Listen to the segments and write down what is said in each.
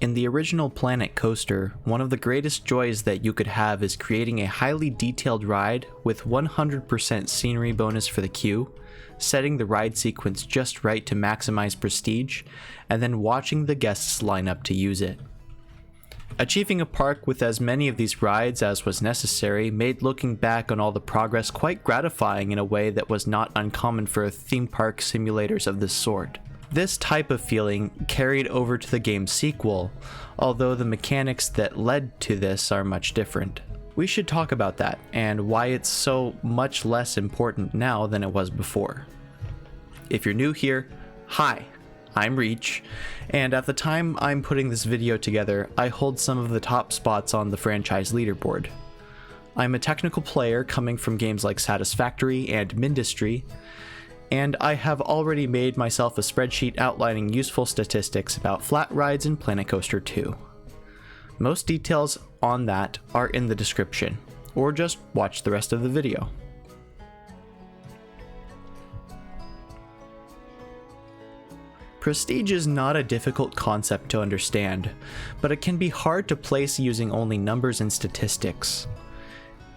In the original Planet Coaster, one of the greatest joys that you could have is creating a highly detailed ride with 100% scenery bonus for the queue, setting the ride sequence just right to maximize prestige, and then watching the guests line up to use it. Achieving a park with as many of these rides as was necessary made looking back on all the progress quite gratifying in a way that was not uncommon for theme park simulators of this sort. This type of feeling carried over to the game's sequel, although the mechanics that led to this are much different. We should talk about that, and why it's so much less important now than it was before. If you're new here, hi, I'm Reach, and at the time I'm putting this video together, I hold some of the top spots on the franchise leaderboard. I'm a technical player coming from games like Satisfactory and Mindustry, and I have already made myself a spreadsheet outlining useful statistics about flat rides in Planet Coaster 2. Most details on that are in the description, or just watch the rest of the video. Prestige is not a difficult concept to understand, but it can be hard to place using only numbers and statistics.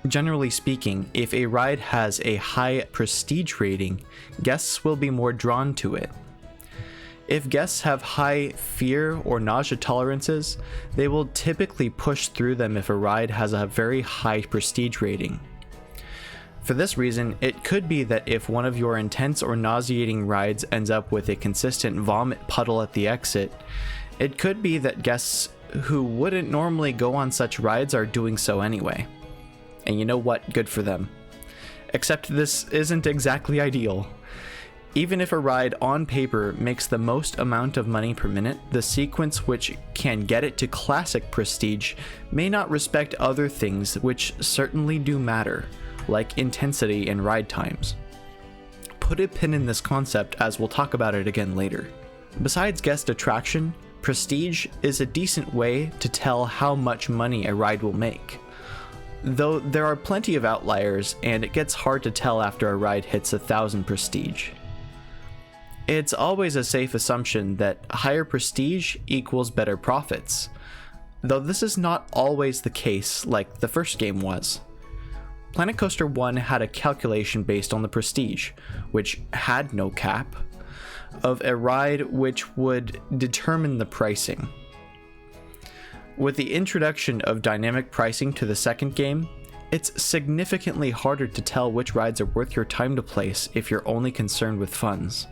Generally speaking, if a ride has a high prestige rating, guests will be more drawn to it. If guests have high fear or nausea tolerances, they will typically push through them if a ride has a very high prestige rating. For this reason, it could be that if one of your intense or nauseating rides ends up with a consistent vomit puddle at the exit, it could be that guests who wouldn't normally go on such rides are doing so anyway. And you know what? Good for them. Except this isn't exactly ideal. Even if a ride on paper makes the most amount of money per minute, the sequence which can get it to classic prestige may not respect other things which certainly do matter, like intensity and ride times. Put a pin in this concept as we'll talk about it again later. Besides guest attraction, prestige is a decent way to tell how much money a ride will make. Though there are plenty of outliers, and it gets hard to tell after a ride hits 1,000 prestige. It's always a safe assumption that higher prestige equals better profits, though this is not always the case like the first game was. Planet Coaster 1 had a calculation based on the prestige, which had no cap, of a ride which would determine the pricing. With the introduction of dynamic pricing to the second game, it's significantly harder to tell which rides are worth your time to place if you're only concerned with funds.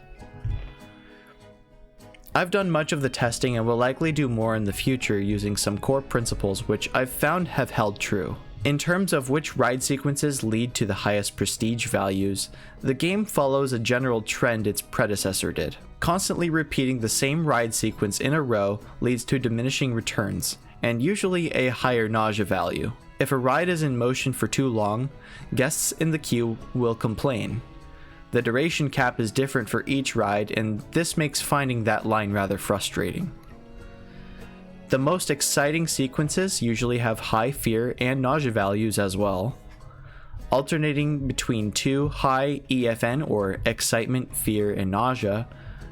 I've done much of the testing and will likely do more in the future using some core principles which I've found have held true. In terms of which ride sequences lead to the highest prestige values, the game follows a general trend its predecessor did. Constantly repeating the same ride sequence in a row leads to diminishing returns, and usually a higher nausea value. If a ride is in motion for too long, guests in the queue will complain. The duration cap is different for each ride, and this makes finding that line rather frustrating. The most exciting sequences usually have high fear and nausea values as well. Alternating between two high EFN or excitement, fear, and nausea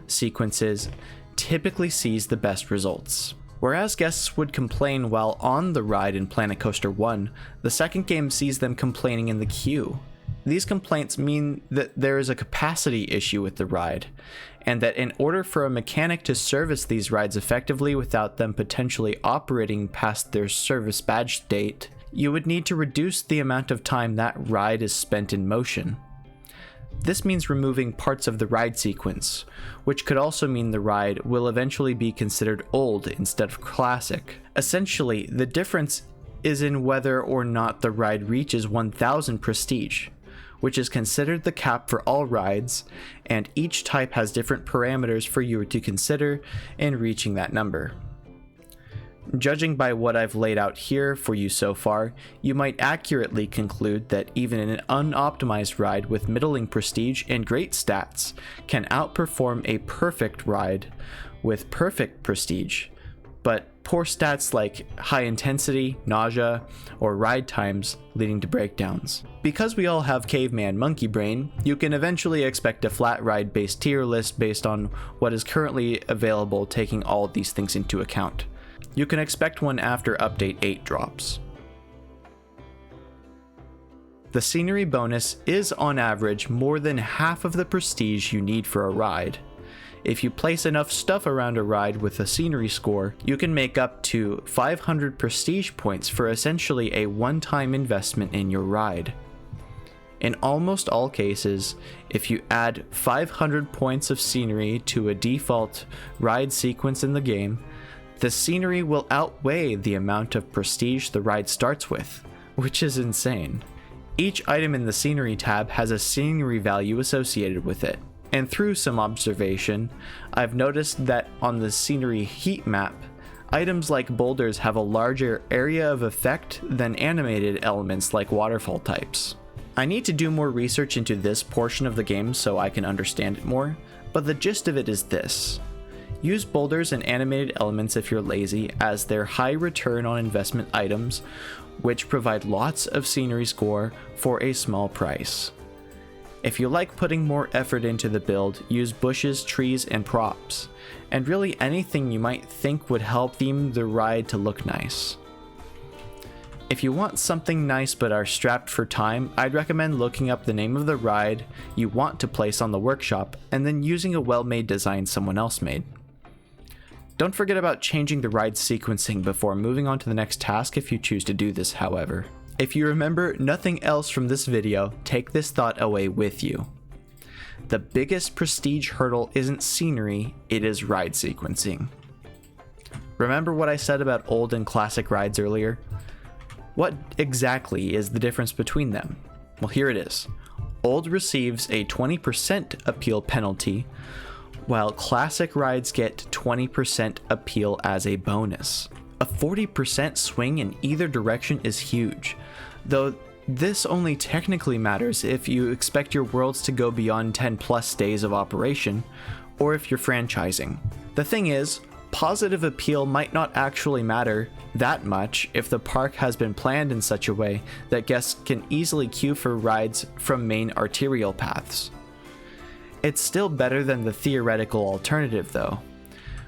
sequences typically sees the best results. Whereas guests would complain while on the ride in Planet Coaster 1, the second game sees them complaining in the queue. These complaints mean that there is a capacity issue with the ride, and that in order for a mechanic to service these rides effectively without them potentially operating past their service badge date, you would need to reduce the amount of time that ride is spent in motion. This means removing parts of the ride sequence, which could also mean the ride will eventually be considered old instead of classic. Essentially, the difference is in whether or not the ride reaches 1,000 prestige, which is considered the cap for all rides, and each type has different parameters for you to consider in reaching that number. Judging by what I've laid out here for you so far, you might accurately conclude that even an unoptimized ride with middling prestige and great stats can outperform a perfect ride with perfect prestige, but poor stats like high intensity, nausea, or ride times leading to breakdowns. Because we all have caveman monkey brain, you can eventually expect a flat ride based tier list based on what is currently available, taking all of these things into account. You can expect one after Update 8 drops. The scenery bonus is on average more than half of the prestige you need for a ride. If you place enough stuff around a ride with a scenery score, you can make up to 500 prestige points for essentially a one-time investment in your ride. In almost all cases, if you add 500 points of scenery to a default ride sequence in the game, the scenery will outweigh the amount of prestige the ride starts with, which is insane. Each item in the scenery tab has a scenery value associated with it. And through some observation, I've noticed that on the scenery heat map, items like boulders have a larger area of effect than animated elements like waterfall types. I need to do more research into this portion of the game so I can understand it more, but the gist of it is this. Use boulders and animated elements if you're lazy, as they're high return on investment items, which provide lots of scenery score for a small price. If you like putting more effort into the build, use bushes, trees, and props, and really anything you might think would help theme the ride to look nice. If you want something nice but are strapped for time, I'd recommend looking up the name of the ride you want to place on the workshop and then using a well-made design someone else made. Don't forget about changing the ride sequencing before moving on to the next task if you choose to do this, however. If you remember nothing else from this video, take this thought away with you. The biggest prestige hurdle isn't scenery, it is ride sequencing. Remember what I said about old and classic rides earlier? What exactly is the difference between them? Well, here it is. Old receives a 20% appeal penalty, while classic rides get 20% appeal as a bonus. A 40% swing in either direction is huge, though this only technically matters if you expect your worlds to go beyond 10 plus days of operation, or if you're franchising. The thing is, positive appeal might not actually matter that much if the park has been planned in such a way that guests can easily queue for rides from main arterial paths. It's still better than the theoretical alternative though,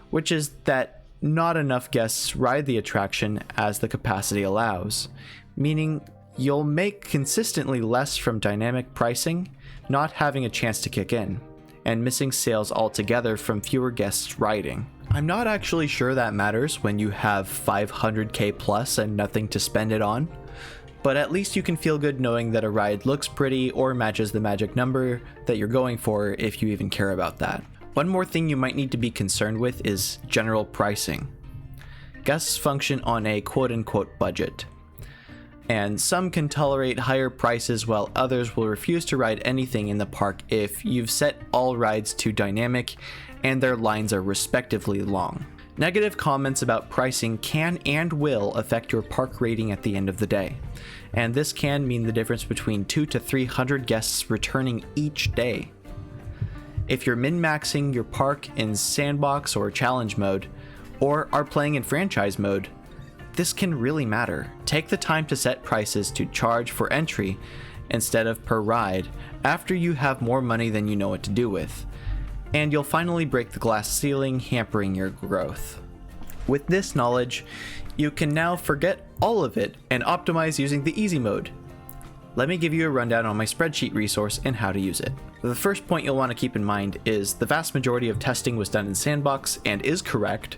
which is that not enough guests ride the attraction as the capacity allows, meaning you'll make consistently less from dynamic pricing, not having a chance to kick in, and missing sales altogether from fewer guests riding. I'm not actually sure that matters when you have 500k plus and nothing to spend it on, but at least you can feel good knowing that a ride looks pretty or matches the magic number that you're going for if you even care about that. One more thing you might need to be concerned with is general pricing. Guests function on a quote-unquote budget, and some can tolerate higher prices while others will refuse to ride anything in the park if you've set all rides to dynamic and their lines are respectively long. Negative comments about pricing can and will affect your park rating at the end of the day, and this can mean the difference between 200 to 300 guests returning each day. If you're min-maxing your park in sandbox or challenge mode, or are playing in franchise mode, this can really matter. Take the time to set prices to charge for entry instead of per ride after you have more money than you know what to do with, and you'll finally break the glass ceiling hampering your growth. With this knowledge, you can now forget all of it and optimize using the easy mode. Let me give you a rundown on my spreadsheet resource and how to use it. The first point you'll want to keep in mind is the vast majority of testing was done in Sandbox and is correct,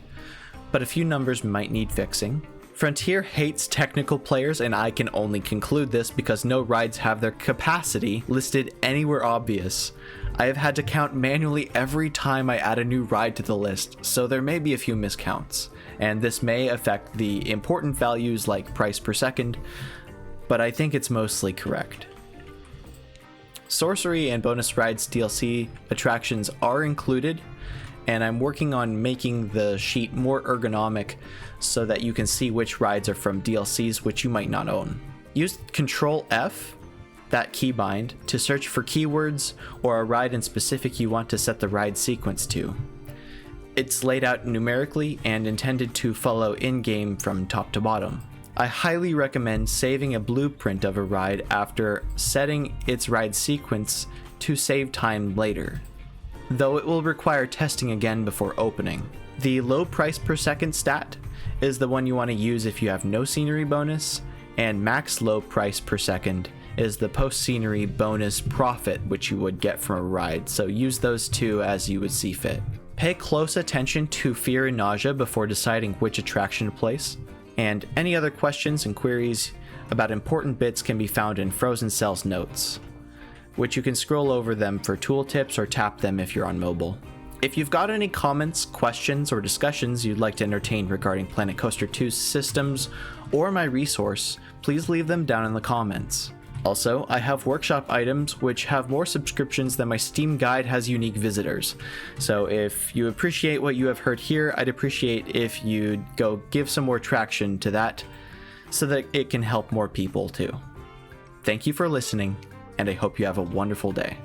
but a few numbers might need fixing. Frontier hates technical players, and I can only conclude this because no rides have their capacity listed anywhere obvious. I have had to count manually every time I add a new ride to the list, so there may be a few miscounts, and this may affect the important values like price per second, but I think it's mostly correct. Sorcery and bonus rides DLC attractions are included, and I'm working on making the sheet more ergonomic so that you can see which rides are from DLCs which you might not own. Use Control F, that keybind, to search for keywords or a ride in specific you want to set the ride sequence to. It's laid out numerically and intended to follow in-game from top to bottom. I highly recommend saving a blueprint of a ride after setting its ride sequence to save time later, though it will require testing again before opening. The low price per second stat is the one you want to use if you have no scenery bonus, and max low price per second is the post scenery bonus profit which you would get from a ride, so use those two as you would see fit. Pay close attention to fear and nausea before deciding which attraction to place, and any other questions and queries about important bits can be found in Frozen Cell's notes, which you can scroll over them for tooltips or tap them if you're on mobile. If you've got any comments, questions, or discussions you'd like to entertain regarding Planet Coaster 2's systems or my resource, please leave them down in the comments. Also, I have workshop items which have more subscriptions than my Steam guide has unique visitors. So if you appreciate what you have heard here, I'd appreciate if you'd go give some more traction to that so that it can help more people too. Thank you for listening, and I hope you have a wonderful day.